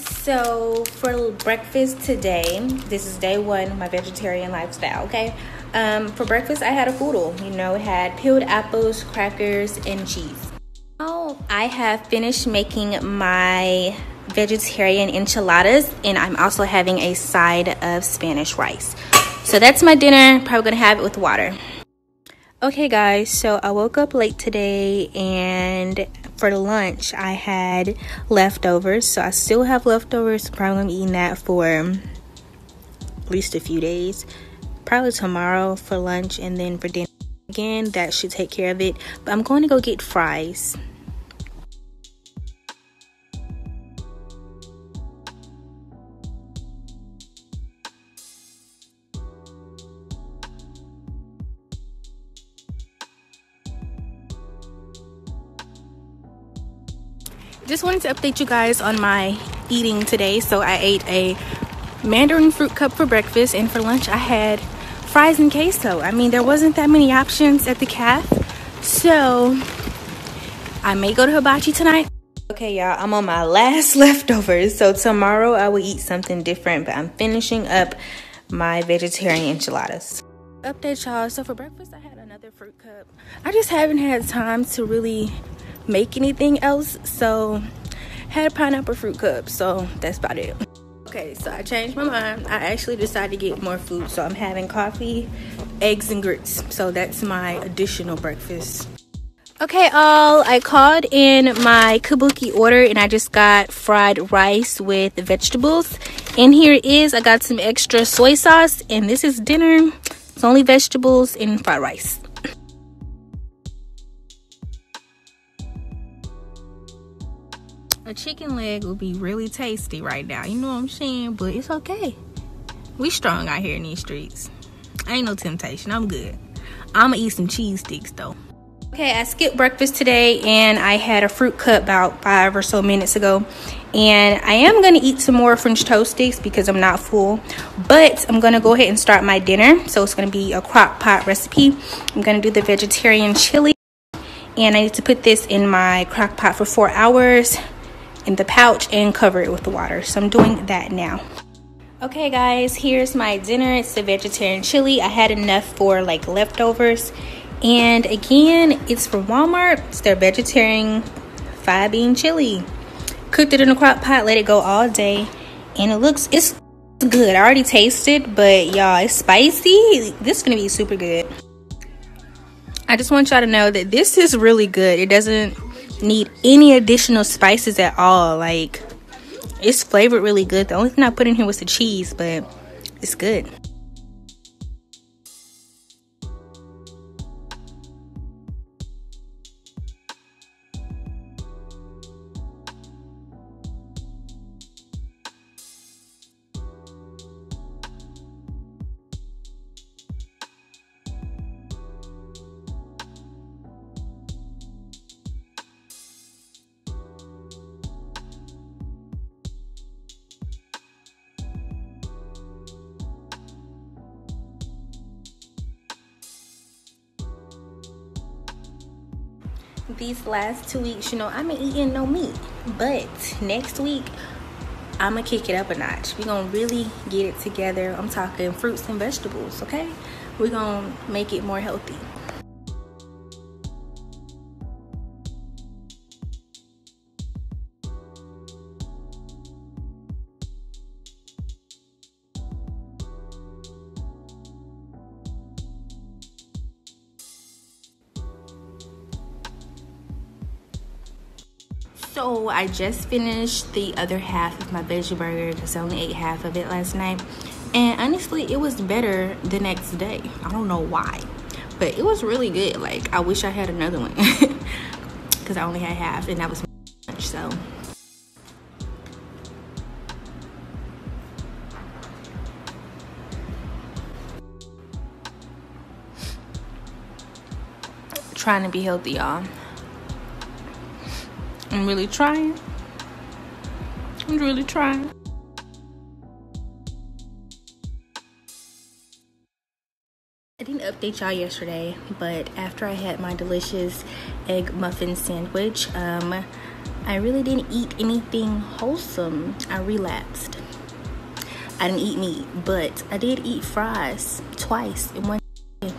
So for breakfast today, this is day one of my vegetarian lifestyle, okay? For breakfast, I had a foodle. You know, it had peeled apples, crackers, and cheese. Now I have finished making my vegetarian enchiladas, and I'm also having a side of Spanish rice. So that's my dinner. Probably gonna have it with water. Okay guys, so I woke up late today, and for lunch I had leftovers. So I still have leftovers. Probably gonna be eating that for at least a few days. Probably tomorrow for lunch, and then for dinner again. That should take care of it. But I'm going to go get fries. Just wanted to update you guys on my eating today. So I ate a mandarin fruit cup for breakfast, and for lunch I had fries and queso. I mean, there wasn't that many options at the cafe, so I may go to hibachi tonight. Okay y'all, I'm on my last leftovers, so tomorrow I will eat something different, but I'm finishing up my vegetarian enchiladas. Update y'all, so for breakfast I had another fruit cup. I just haven't had time to really make anything else, so had a pineapple fruit cup, so that's about it. Okay, so I changed my mind. I actually decided to get more food, so I'm having coffee, eggs, and grits. So that's my additional breakfast. Okay, all, I called in my kabuki order, and I just got fried rice with vegetables. And here it is. I got some extra soy sauce, and this is dinner. It's only vegetables and fried rice. A chicken leg would be really tasty right now, you know what I'm saying? But it's okay. We strong out here in these streets. Ain't no temptation. I'm good. I'm gonna eat some cheese sticks though. Okay, I skipped breakfast today, and I had a fruit cup about 5 or so minutes ago. And I am gonna eat some more French toast sticks because I'm not full. But I'm gonna go ahead and start my dinner. So it's gonna be a crock pot recipe. I'm gonna do the vegetarian chili. And I need to put this in my crock pot for 4 hours in the pouch and cover it with the water. So I'm doing that now. Okay guys, here's my dinner. It's a vegetarian chili. I had enough for like leftovers, and again, it's from Walmart. It's their vegetarian 5-bean chili. Cooked it in a crock pot, let it go all day, and it's good. I already tasted, but y'all, it's spicy. This is gonna be super good. I just want y'all to know that this is really good. It doesn't need any additional spices at all. Like, it's flavored really good. The only thing I put in here was the cheese, but it's good. These last 2 weeks, you know, I've been eating no meat, but next week I'm gonna kick it up a notch. We're gonna really get it together. I'm talking fruits and vegetables, okay? We're gonna make it more healthy. So I just finished the other half of my veggie burger because I only ate half of it last night, and honestly it was better the next day. I don't know why, but it was really good. Like, I wish I had another one because I only had half, and that was much. So trying to be healthy, y'all. I'm really trying. I'm really trying. I didn't update y'all yesterday, but after I had my delicious egg muffin sandwich, I I really didn't eat anything wholesome. I relapsed. I didn't eat meat, but I did eat fries twice in one day.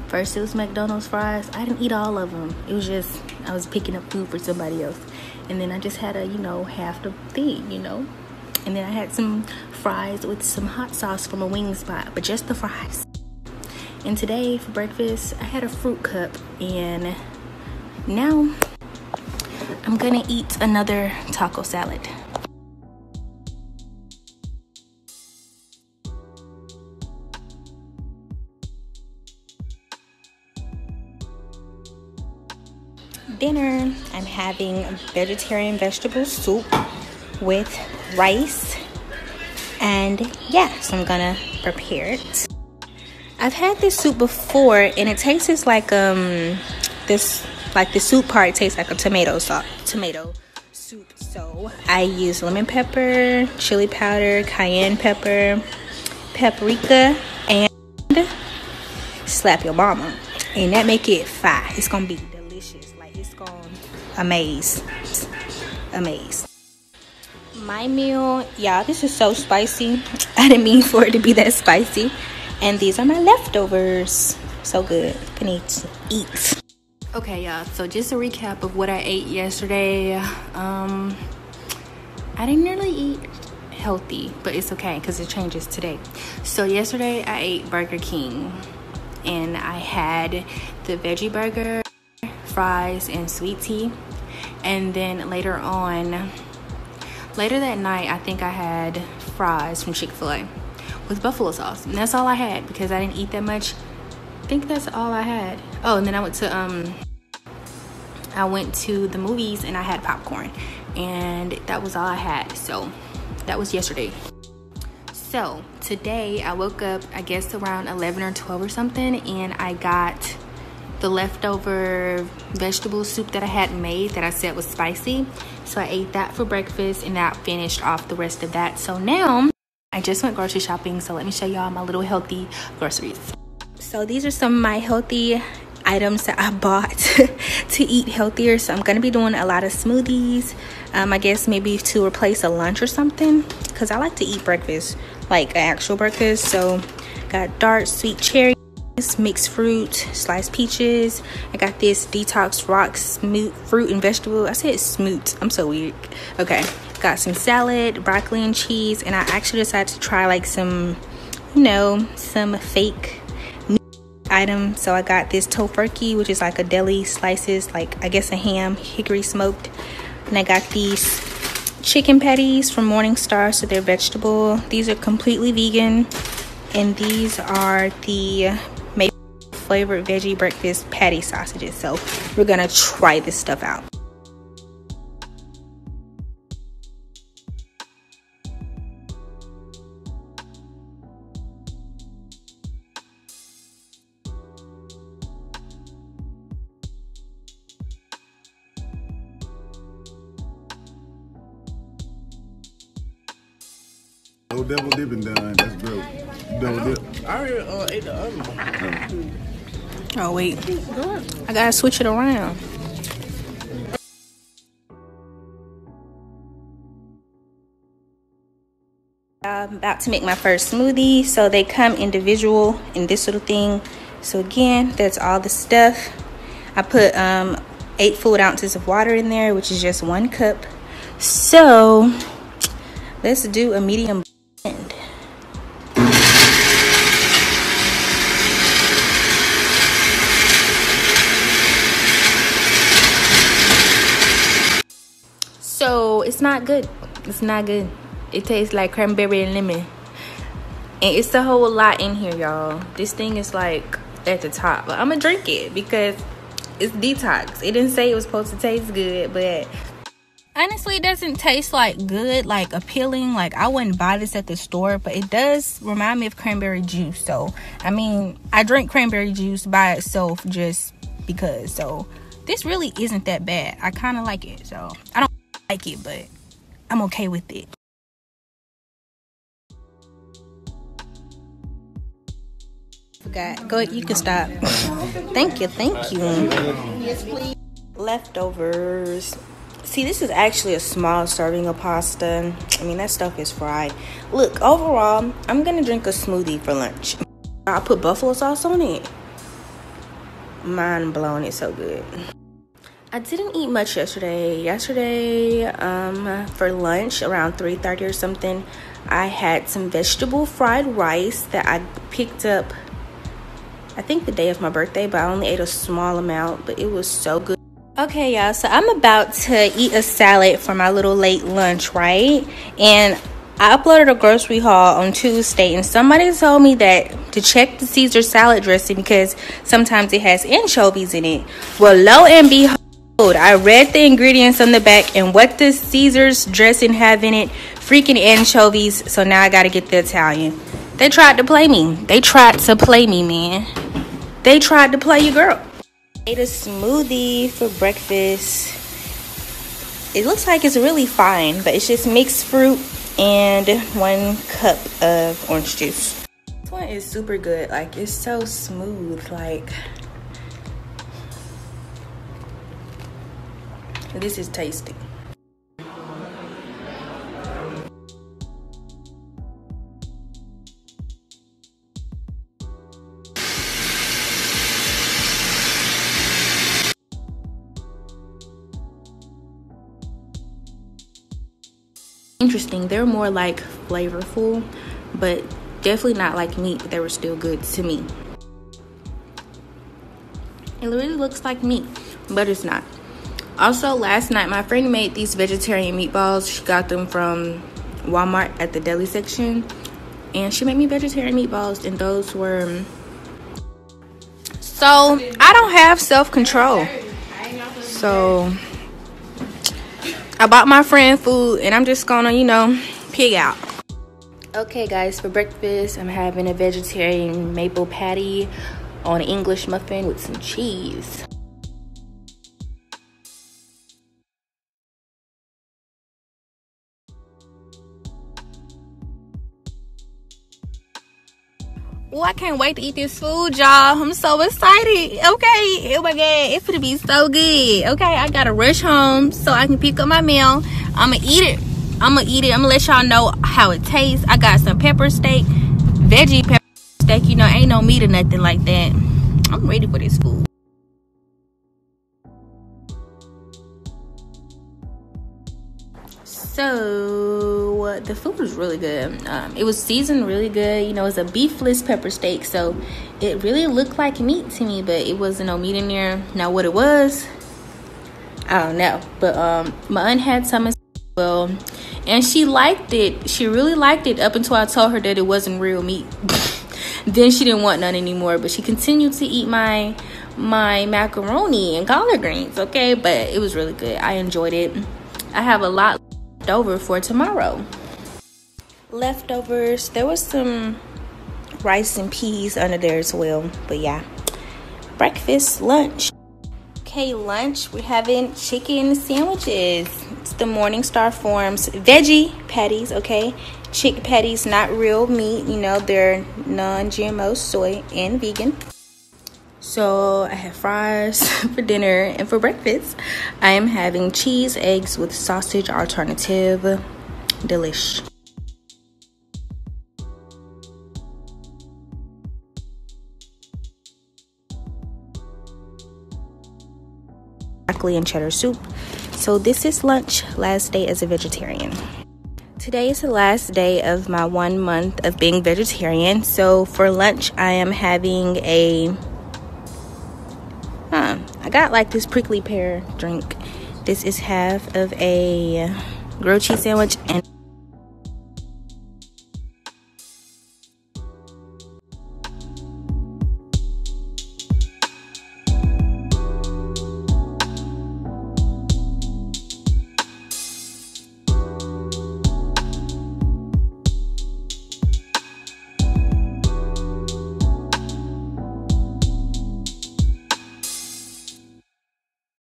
First it was McDonald's fries. I didn't eat all of them. It was just, I was picking up food for somebody else. And then I just had a, half the thing, And then I had some fries with some hot sauce from a wing spot, but just the fries. And today for breakfast, I had a fruit cup, and now I'm gonna eat another taco salad. Dinner, I'm having vegetarian vegetable soup with rice, and yeah, so I'm gonna prepare it. I've had this soup before, and it tastes like the soup part tastes like a tomato soup. So I use lemon pepper, chili powder, cayenne pepper, paprika, and slap your mama, and that make it fire. It's gonna be delicious. Like, it's gonna amaze. My meal, y'all, this is so spicy. I didn't mean for it to be that spicy. And these are my leftovers. So good. Gonna eat. Okay, y'all, so just a recap of what I ate yesterday. I didn't really eat healthy, but it's okay because it changes today. So yesterday I ate Burger King, and I had the veggie burger, fries, and sweet tea. And then later that night, I think I had fries from Chick-fil-A with buffalo sauce, and that's all I had because I didn't eat that much. I think that's all I had. Oh, and then I went to the movies, and I had popcorn, and that was all I had. So that was yesterday. So today I woke up, I guess around 11 or 12 or something, and I got the leftover vegetable soup that I had made that I said was spicy. So I ate that for breakfast, and that finished off the rest of that. So now I just went grocery shopping, so let me show y'all my little healthy groceries. So these are some of my healthy items that I bought to eat healthier. So I'm gonna be doing a lot of smoothies. I guess maybe to replace a lunch or something, because I like to eat breakfast, like an actual breakfast. So got dark sweet cherries, mixed fruit, sliced peaches. I got this Detox Rocks fruit and vegetable. I said smoot. I'm so weird. Okay. Got some salad, broccoli and cheese, and I actually decided to try like some, some fake meat items. So I got this tofurkey, which is like a deli slices, like I guess a ham, hickory smoked. And I got these chicken patties from Morningstar, so they're vegetable. These are completely vegan, and these are the maybe flavored veggie breakfast patty sausages. So we're gonna try this stuff out. No double dipping done. That's broke. Double dip. I already ate the other one. Oh wait, I gotta switch it around. I'm about to make my first smoothie. So they come individual in this little thing. So again, that's all the stuff. I put 8 fluid ounces of water in there, which is just 1 cup. So let's do a medium blend. So it's not good. It's not good. It tastes like cranberry and lemon, and it's a whole lot in here, y'all. This thing is like at the top, but I'm gonna drink it because it's detox. It didn't say it was supposed to taste good, but honestly, it doesn't taste like good, like appealing. Like I wouldn't buy this at the store, but it does remind me of cranberry juice. So I mean, I drink cranberry juice by itself just because. So this really isn't that bad. I kind of like it. So I don't like it, but I'm okay with it. Forgot. Go, you can stop. Thank you. Yes, please. Leftovers. See, this is actually a small serving of pasta. I mean, that stuff is fried. Look, overall, I'm gonna drink a smoothie for lunch. I put buffalo sauce on it. Mind blown, it's so good. I didn't eat much yesterday. For lunch around 3:30 or something, I had some vegetable fried rice that I picked up, I think the day of my birthday, but I only ate a small amount, but it was so good. Okay, y'all, so I'm about to eat a salad for my little late lunch, right? And I uploaded a grocery haul on Tuesday, and somebody told me that to check the Caesar salad dressing because sometimes it has anchovies in it. Well, lo and behold, I read the ingredients on the back, and what does Caesar's dressing have in it? Freaking anchovies. So now I gotta get the Italian. They tried to play me. They tried to play me, man. They tried to play your girl. Ate a smoothie for breakfast. It looks like it's really fine, but it's just mixed fruit and 1 cup of orange juice. This one is super good. Like, it's so smooth. Like, this is tasty. Interesting. They're more like flavorful, but definitely not like meat, but they were still good to me. It really looks like meat, but it's not. Also, last night my friend made these vegetarian meatballs. She got them from Walmart at the deli section, and she made me vegetarian meatballs, and those were so I don't have self-control. So I bought my friend food, and I'm just gonna, pig out. Okay, guys, for breakfast, I'm having a vegetarian maple patty on an English muffin with some cheese. Oh, I can't wait to eat this food, y'all. I'm so excited. Okay, oh my god, it's gonna be so good. Okay, I gotta rush home so I can pick up my meal. I'ma eat it. I'm gonna let y'all know how it tastes. I got some pepper steak, veggie pepper steak. Ain't no meat or nothing like that. I'm ready for this food. So the food was really good. It was seasoned really good. It's a beefless pepper steak, so it really looked like meat to me, but it wasn't no meat in there. Now what it was, I don't know, but my aunt had some as well, and she liked it. She really liked it up until I told her that it wasn't real meat. Then she didn't want none anymore, but she continued to eat my macaroni and collard greens. Okay, but it was really good. I enjoyed it. I have a lot over for tomorrow. Leftovers, there was some rice and peas under there as well, but yeah. Breakfast, lunch. Okay, lunch, we're having chicken sandwiches. It's the Morningstar Farms veggie patties. Okay, chicken patties, not real meat, they're non-GMO, soy and vegan. So I have fries for dinner, and for breakfast I am having cheese eggs with sausage alternative. Delish. Broccoli and cheddar soup. So this is lunch, last day as a vegetarian. Today is the last day of my 1 month of being vegetarian. So for lunch I am having I got like this prickly pear drink. This is half of a grilled cheese sandwich and